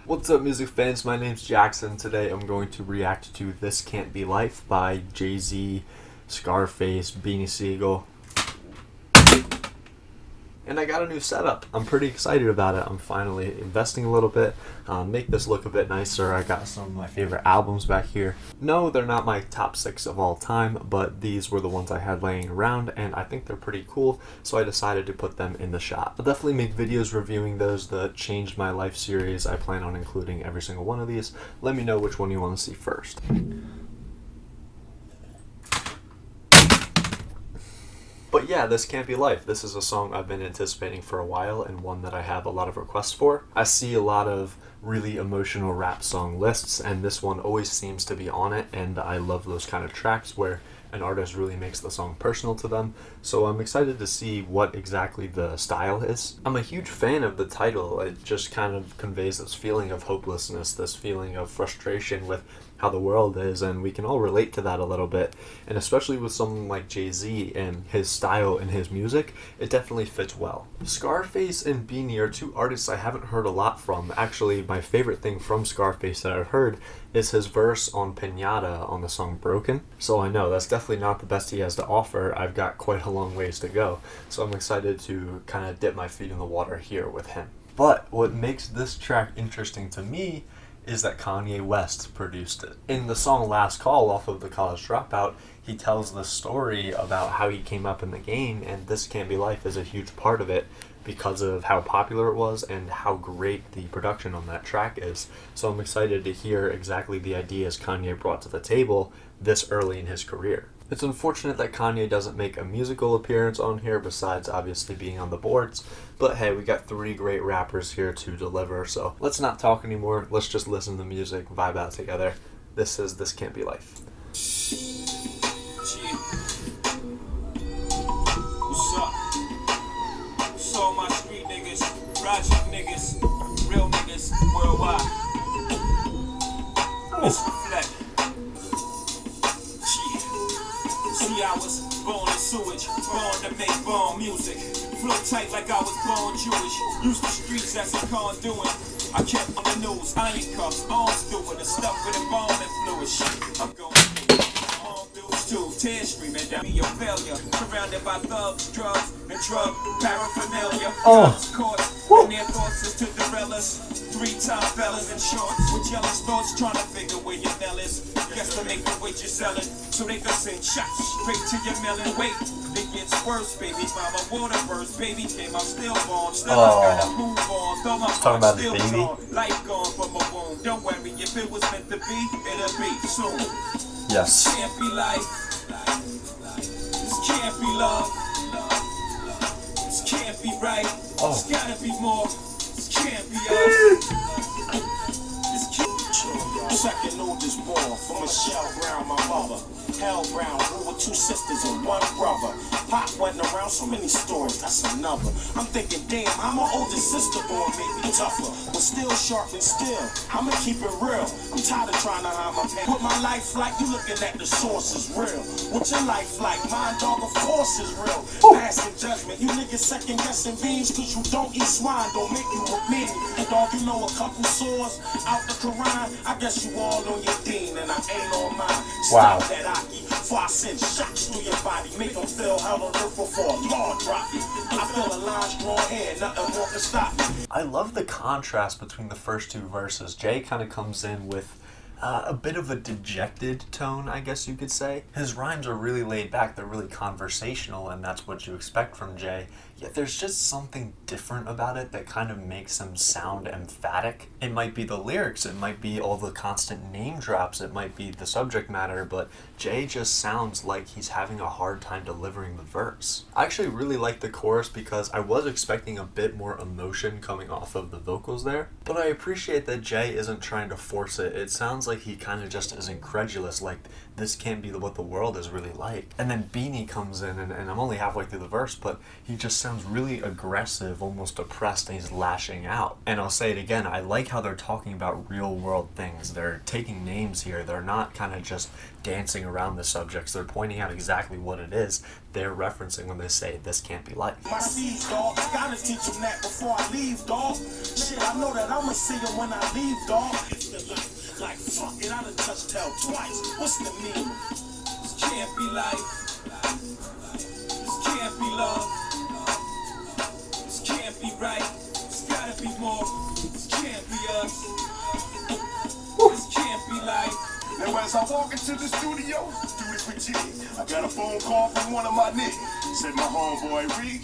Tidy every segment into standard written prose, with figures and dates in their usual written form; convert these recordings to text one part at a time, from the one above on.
What's up, music fans? My name's Jackson. Today I'm going to react to This Can't Be Life by Jay-Z, Scarface, Beanie Sigel. And I got a new setup. I'm pretty excited about it. I'm finally investing a little bit, make this look a bit nicer. I got some of my favorite albums back here. No, they're not my top 6 of all time, but these were the ones I had laying around, and I think they're pretty cool, so I decided to put them in the shot. I'll definitely make videos reviewing those. The Changed My Life series, I plan on including every single one of these. Let me know which one you want to see first. But yeah, This Can't Be Life. This is a song I've been anticipating for a while and one that I have a lot of requests for. I see a lot of really emotional rap song lists, and this one always seems to be on it, and I love those kind of tracks where an artist really makes the song personal to them, so I'm excited to see what exactly the style is. I'm a huge fan of the title. It just kind of conveys this feeling of hopelessness, this feeling of frustration with how the world is, and we can all relate to that a little bit, and especially with someone like Jay-Z and his style and his music, it definitely fits well. Scarface and Beanie are two artists I haven't heard a lot from. Actually, my favorite thing from Scarface that I've heard is his verse on Pinata on the song Broken. So I know that's definitely not the best he has to offer. I've got quite a long ways to go, so I'm excited to kind of dip my feet in the water here with him. But what makes this track interesting to me is that Kanye West produced it. In the song Last Call off of The College Dropout, he tells the story about how he came up in the game, and This Can't Be Life is a huge part of it because of how popular it was and how great the production on that track is. So I'm excited to hear exactly the ideas Kanye brought to the table this early in his career. It's unfortunate that Kanye doesn't make a musical appearance on here besides obviously being on the boards, but hey, we got 3 great rappers here to deliver, so let's not talk anymore. Let's just listen to the music, vibe out together. This is This Can't Be Life. What's up? What's all my street niggas, project niggas, real niggas worldwide? Let's reflect. See, I was born in sewage, born to make born music. Flow tight like I was born Jewish. Used the streets as a conduit. I kept on the news, iron cuffs, arms doing the stuff with embalming fluid. Shit, I'm going on bills too. Tears streaming down me a failure. Surrounded by thugs, drugs, and drug paraphernalia. Guns, courts, and their thoughts is to derail us. 3-time fellas in shorts with jealous thoughts trying to figure where your bell is. Guess to make the weight you're selling, so they can send shots straight to your melon. Wait, it gets worse, baby. Mama water burst, baby came out stillborn. Still I gotta move on. Throw my talking about the still baby. on. Life gone from a womb. Don't worry, if it was meant to be, it'll be soon. Yes. This can't be life. This can't be love. This can't be right. This gotta be more. This can't be us. This can't. Second oldest born from Michelle Brown, my mother. Hell Brown, we were 2 sisters and 1 brother. Pop went around so many stories, that's another. I'm thinking, damn, how my oldest sister born made me tougher, but still sharp and still. I'ma keep it real. I'm tired of trying to hide my pain. What my life like, you looking at the source is real. What your life like? Mine, dog, of course is real. Passing judgment, you niggas second guessing beans, cause you don't eat swine, don't make you a mean. Dog, you know a couple sores out the Quran. I guess you all on your deen and I ain't on mine. Wow. Stop that before I send shots through your body, make them feel hell on earth before a law drop me. I feel a line strong here, nothing more can stop me. I love the contrast between the first 2 verses. Jay kind of comes in with a bit of a dejected tone, I guess you could say. His rhymes are really laid back, they're really conversational, and that's what you expect from Jay. Yet there's just something different about it that kind of makes him sound emphatic. It might be the lyrics, it might be all the constant name drops, it might be the subject matter, but Jay just sounds like he's having a hard time delivering the verse. I actually really like the chorus because I was expecting a bit more emotion coming off of the vocals there, but I appreciate that Jay isn't trying to force it. It sounds like he kind of just is incredulous, like this can't be what the world is really like. And then Beanie comes in, and I'm only halfway through the verse, but he just sounds really aggressive, almost depressed, and he's lashing out. And I'll say it again, I like how they're talking about real world things. They're taking names here. They're not kind of just dancing around the subjects. They're pointing out exactly what it is they're referencing when they say this can't be life. My seeds, dog. Gotta teach them that before I leave, dog. Shit, I know that I'ma see them when I leave, dog. It's the life. Like, fuck it, I done touched hell twice. What's the meaning? This can't be life. This can't be love. This can't be right. It's gotta be more. This can't be us. This can't be life. Now as I walk into the studio, do this with G. I got a phone call from one of my niggas. Said my homeboy Reed,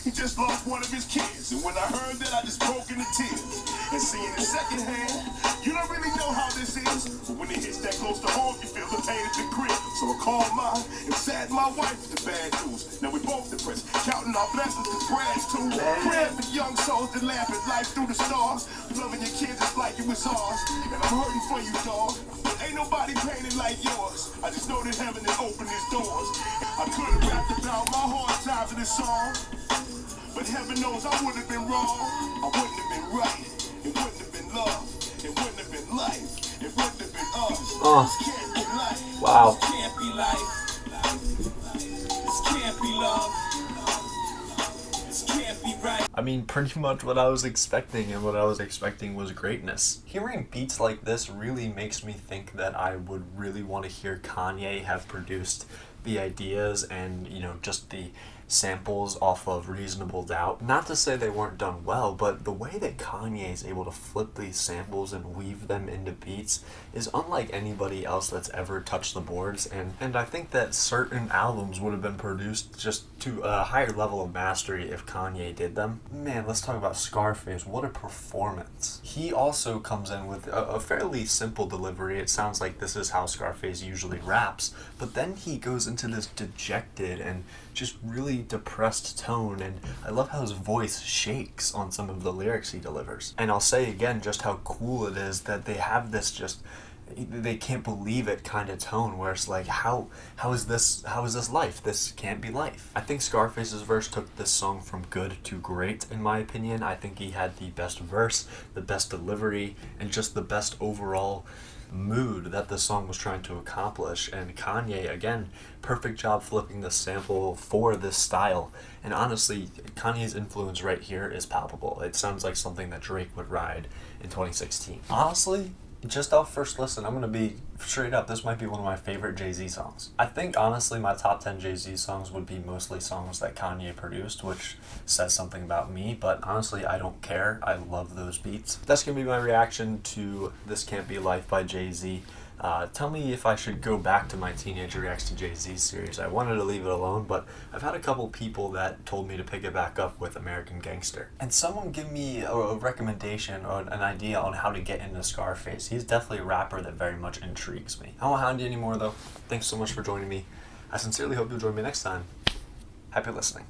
he just lost one of his kids. And when I heard that, I just broke into tears. And seeing it secondhand, you don't really know how this is. But when it hits that close to home, you feel the pain at the crib. So I called mine and saddened my wife with the bad news. Now we both depressed, counting our blessings to prayers too. Praying for young souls that laugh at life through the stars. Loving your kids just like it was ours. And I'm hurting for you, dog. Ain't nobody painted like yours. I just know that heaven has opened its doors. I could have rapped about my hard times in this song, but heaven knows I would have been wrong. I wouldn't have been right. It wouldn't have been love. It wouldn't have been life. It wouldn't have been us. This can't be life. Wow. This can't be life. This can't be love. This can't be right. I mean, pretty much what I was expecting, and what I was expecting was greatness. Hearing beats like this really makes me think that I would really want to hear Kanye have produced the ideas and, you know, just the samples off of Reasonable Doubt. Not to say they weren't done well, but the way that Kanye is able to flip these samples and weave them into beats is unlike anybody else that's ever touched the boards, and I think that certain albums would have been produced just to a higher level of mastery if Kanye did them. Man, let's talk about Scarface. What a performance. He also comes in with a fairly simple delivery. It sounds like this is how Scarface usually raps, but then he goes into this dejected and just really depressed tone, and I love how his voice shakes on some of the lyrics he delivers. And I'll say again just how cool it is that they have this just, they can't believe it kind of tone where it's like, how is this life? This can't be life. I think Scarface's verse took this song from good to great, in my opinion. I think he had the best verse, the best delivery, and just the best overall mood that the song was trying to accomplish. And Kanye, again, perfect job flipping the sample for this style. And honestly, Kanye's influence right here is palpable. It sounds like something that Drake would ride in 2016. Honestly, just off first listen, I'm gonna be straight up, this might be one of my favorite Jay-Z songs. I think honestly my top 10 Jay-Z songs would be mostly songs that Kanye produced, which says something about me, but honestly I don't care. I love those beats. That's gonna be my reaction to This Can't Be Life by Jay-Z. Tell me if I should go back to my Teenager Reacts to Jay-Z series. I wanted to leave it alone, but I've had a couple people that told me to pick it back up with American Gangster. And someone give me a recommendation or an idea on how to get into Scarface. He's definitely a rapper that very much intrigues me. I won't hound you anymore though. Thanks so much for joining me. I sincerely hope you'll join me next time. Happy listening.